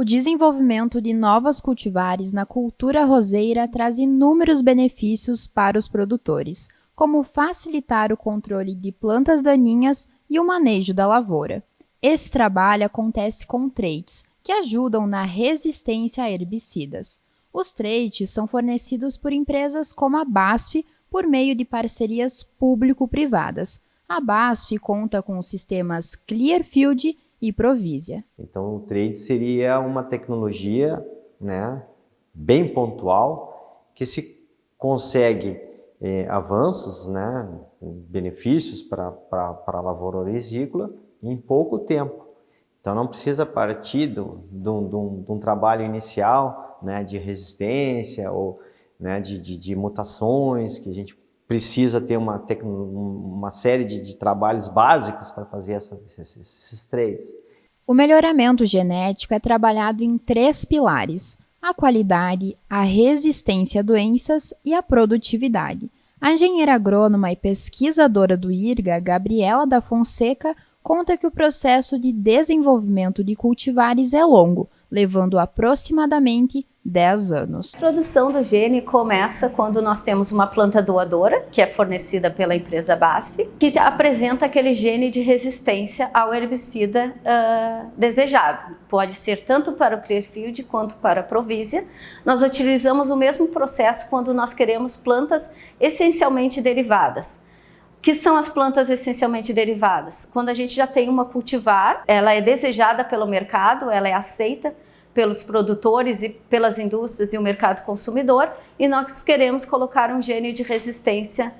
O desenvolvimento de novas cultivares na cultura roseira traz inúmeros benefícios para os produtores, como facilitar o controle de plantas daninhas e o manejo da lavoura. Esse trabalho acontece com traits, que ajudam na resistência a herbicidas. Os traits são fornecidos por empresas como a BASF por meio de parcerias público-privadas. A BASF conta com os sistemas Clearfield e Provisia. Então, o trade seria uma tecnologia, bem pontual, que se consegue avanços, benefícios para a lavoura orizícola em pouco tempo. Então, não precisa partir de um trabalho inicial, de resistência ou de mutações, que a gente precisa ter uma série de trabalhos básicos para fazer esses trades. O melhoramento genético é trabalhado em 3 pilares: a qualidade, a resistência a doenças e a produtividade. A engenheira agrônoma e pesquisadora do IRGA, Gabriela da Fonseca, conta que o processo de desenvolvimento de cultivares é longo, levando aproximadamente 10 anos. A introdução do gene começa quando nós temos uma planta doadora, que é fornecida pela empresa BASF, que apresenta aquele gene de resistência ao herbicida desejado. Pode ser tanto para o Clearfield quanto para a Provisia. Nós utilizamos o mesmo processo quando nós queremos plantas essencialmente derivadas. O que são as plantas essencialmente derivadas? Quando a gente já tem uma cultivar, ela é desejada pelo mercado, ela é aceita pelos produtores e pelas indústrias e o mercado consumidor, e nós queremos colocar um gene de resistência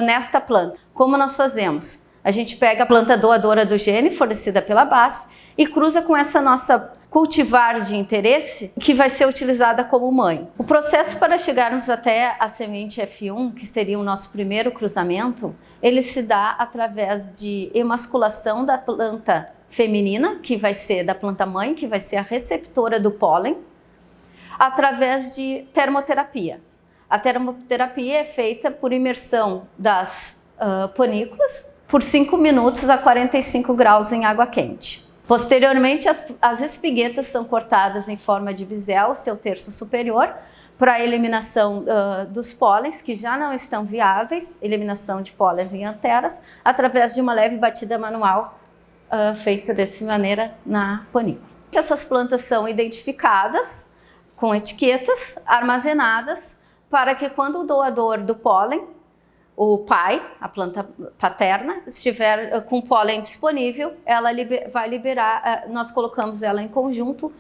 nesta planta. Como nós fazemos? A gente pega a planta doadora do gene, fornecida pela BASF, e cruza com essa nossa cultivar de interesse, que vai ser utilizada como mãe. O processo para chegarmos até a semente F1, que seria o nosso primeiro cruzamento, ele se dá através de emasculação da planta feminina, que vai ser da planta mãe, que vai ser a receptora do pólen, através de termoterapia. A termoterapia é feita por imersão das panículas por 5 minutos a 45 graus em água quente. Posteriormente, as espiguetas são cortadas em forma de bisel, seu terço superior, para a eliminação dos pólens, que já não estão viáveis, eliminação de pólens em anteras, através de uma leve batida manual feita dessa maneira na panícula. Essas plantas são identificadas com etiquetas, armazenadas, para que quando o doador do pólen, o pai, a planta paterna, estiver com pólen disponível, ela vai liberar, nós colocamos ela em conjunto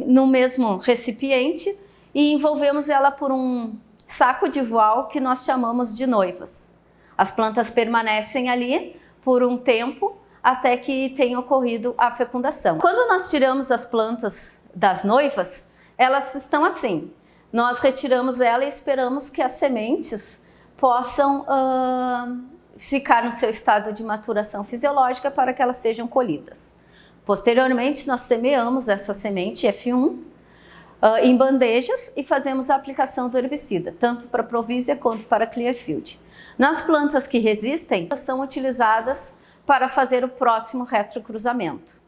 no mesmo recipiente e envolvemos ela por um saco de voal que nós chamamos de noivas. As plantas permanecem ali por um tempo até que tenha ocorrido a fecundação. Quando nós tiramos as plantas das noivas, elas estão assim. Nós retiramos ela e esperamos que as sementes possam ficar no seu estado de maturação fisiológica para que elas sejam colhidas. Posteriormente, nós semeamos essa semente F1 em bandejas e fazemos a aplicação do herbicida, tanto para Provisia quanto para Clearfield. Nas plantas que resistem, são utilizadas para fazer o próximo retrocruzamento.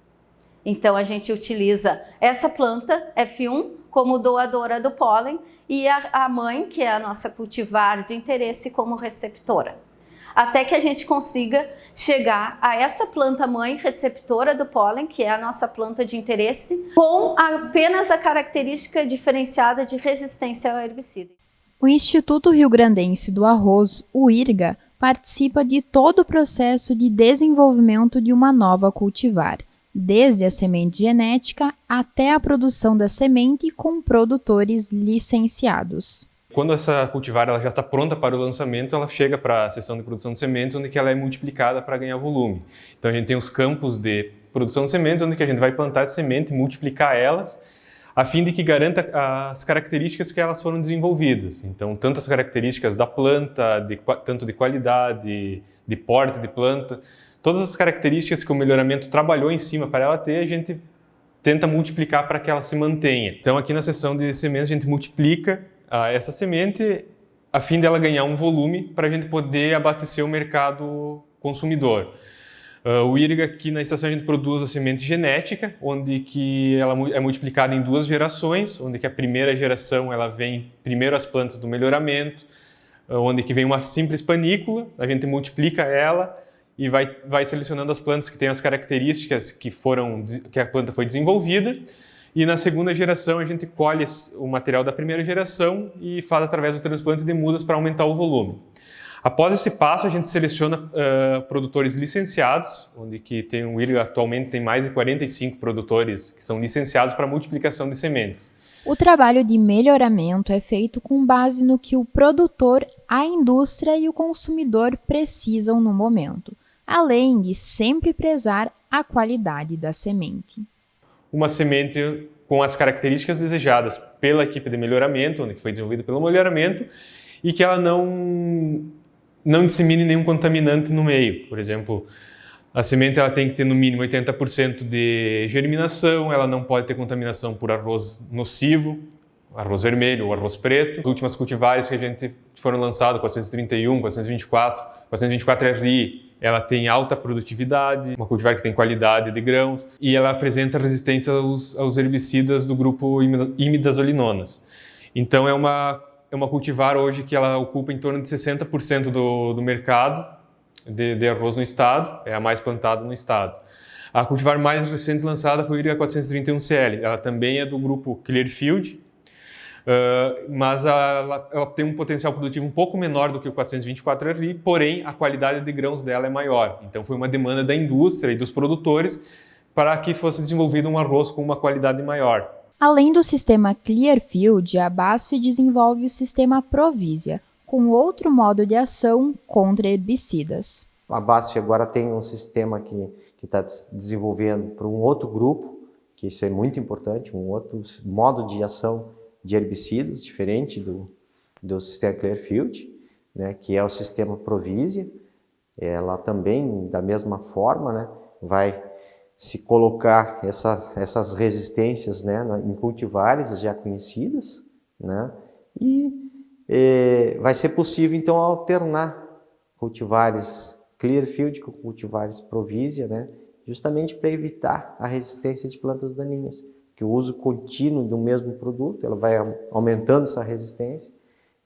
Então, a gente utiliza essa planta F1 como doadora do pólen e a mãe, que é a nossa cultivar de interesse, como receptora. Até que a gente consiga chegar a essa planta mãe receptora do pólen, que é a nossa planta de interesse, com apenas a característica diferenciada de resistência ao herbicida. O Instituto Rio-Grandense do Arroz, o IRGA, participa de todo o processo de desenvolvimento de uma nova cultivar, desde a semente genética até a produção da semente com produtores licenciados. Quando essa cultivar ela já está pronta para o lançamento, ela chega para a seção de produção de sementes, onde que ela é multiplicada para ganhar volume. Então a gente tem os campos de produção de sementes, onde que a gente vai plantar essa semente, multiplicar elas, a fim de que garanta as características que elas foram desenvolvidas. Então, tanto as características da planta, tanto de qualidade, de porte de planta, todas as características que o melhoramento trabalhou em cima para ela ter, a gente tenta multiplicar para que ela se mantenha. Então, aqui na seção de sementes, a gente multiplica essa semente a fim dela ganhar um volume para a gente poder abastecer o mercado consumidor. O IRIGA, aqui na estação a gente produz a semente genética, onde que ela é multiplicada em 2 gerações, onde que a primeira geração ela vem primeiro as plantas do melhoramento, onde que vem uma simples panícula, a gente multiplica ela e vai selecionando as plantas que têm as características que a planta foi desenvolvida. E na segunda geração a gente colhe o material da primeira geração e faz através do transplante de mudas para aumentar o volume. Após esse passo, a gente seleciona produtores licenciados, onde que tem o IRIGA atualmente tem mais de 45 produtores que são licenciados para multiplicação de sementes. O trabalho de melhoramento é feito com base no que o produtor, a indústria e o consumidor precisam no momento, além de sempre prezar a qualidade da semente. Uma semente com as características desejadas pela equipe de melhoramento, onde foi desenvolvida pelo melhoramento, e que ela não dissemine nenhum contaminante no meio. Por exemplo, a semente ela tem que ter no mínimo 80% de germinação, ela não pode ter contaminação por arroz nocivo, arroz vermelho ou arroz preto. As últimas cultivares que foram lançadas, 431, 424, 424RI, ela tem alta produtividade, uma cultivar que tem qualidade de grãos e ela apresenta resistência aos herbicidas do grupo imidazolinonas. Então é uma cultivar hoje que ela ocupa em torno de 60% do mercado de arroz no estado, é a mais plantada no estado. A cultivar mais recente lançada foi o IRIGA 431CL, ela também é do grupo Clearfield, mas ela tem um potencial produtivo um pouco menor do que o 424RI, porém a qualidade de grãos dela é maior. Então foi uma demanda da indústria e dos produtores para que fosse desenvolvido um arroz com uma qualidade maior. Além do sistema Clearfield, a BASF desenvolve o sistema Provisia, com outro modo de ação contra herbicidas. A BASF agora tem um sistema que está desenvolvendo para um outro grupo, que isso é muito importante, um outro modo de ação de herbicidas, diferente do sistema Clearfield, né, que é o sistema Provisia. Ela também, da mesma forma, né, vai se colocar essas resistências, né, em cultivares já conhecidas, né, e vai ser possível então alternar cultivares Clearfield com cultivares Provisia, né, justamente para evitar a resistência de plantas daninhas, que o uso contínuo do mesmo produto, ela vai aumentando essa resistência.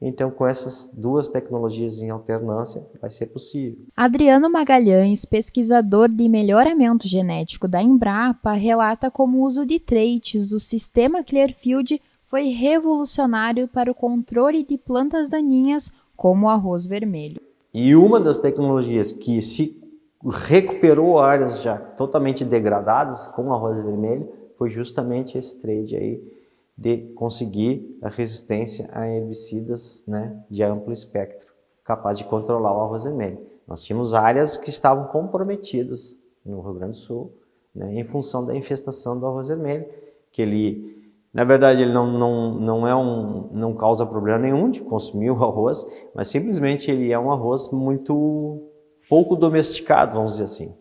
Então, com essas duas tecnologias em alternância, vai ser possível. Adriano Magalhães, pesquisador de melhoramento genético da Embrapa, relata como o uso de traits do sistema Clearfield foi revolucionário para o controle de plantas daninhas, como o arroz vermelho. E uma das tecnologias que se recuperou áreas já totalmente degradadas com o arroz vermelho foi justamente esse trait aí, de conseguir a resistência a herbicidas, né, de amplo espectro, capaz de controlar o arroz vermelho. Nós tínhamos áreas que estavam comprometidas no Rio Grande do Sul, né, em função da infestação do arroz vermelho, que ele, na verdade, ele não causa problema nenhum de consumir o arroz, mas simplesmente ele é um arroz muito pouco domesticado, vamos dizer assim.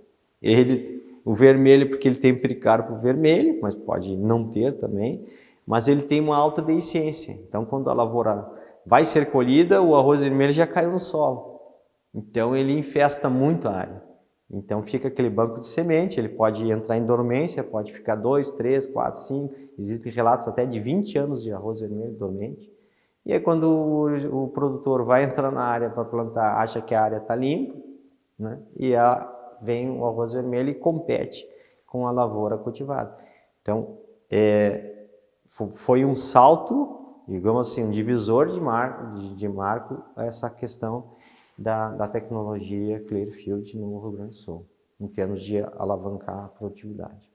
O vermelho, porque ele tem pericarpo vermelho, mas pode não ter também, mas ele tem uma alta deiscência. Então, quando a lavoura vai ser colhida, o arroz vermelho já caiu no solo. Então, ele infesta muito a área. Então, fica aquele banco de semente, ele pode entrar em dormência, pode ficar 2, 3, 4, 5, existem relatos até de 20 anos de arroz vermelho dormente. E aí, quando o produtor vai entrar na área para plantar, acha que a área está limpa, né? E vem o arroz vermelho e compete com a lavoura cultivada. Então, foi um salto, digamos assim, um divisor de marco essa questão da tecnologia Clearfield no Rio Grande do Sul, em termos de alavancar a produtividade.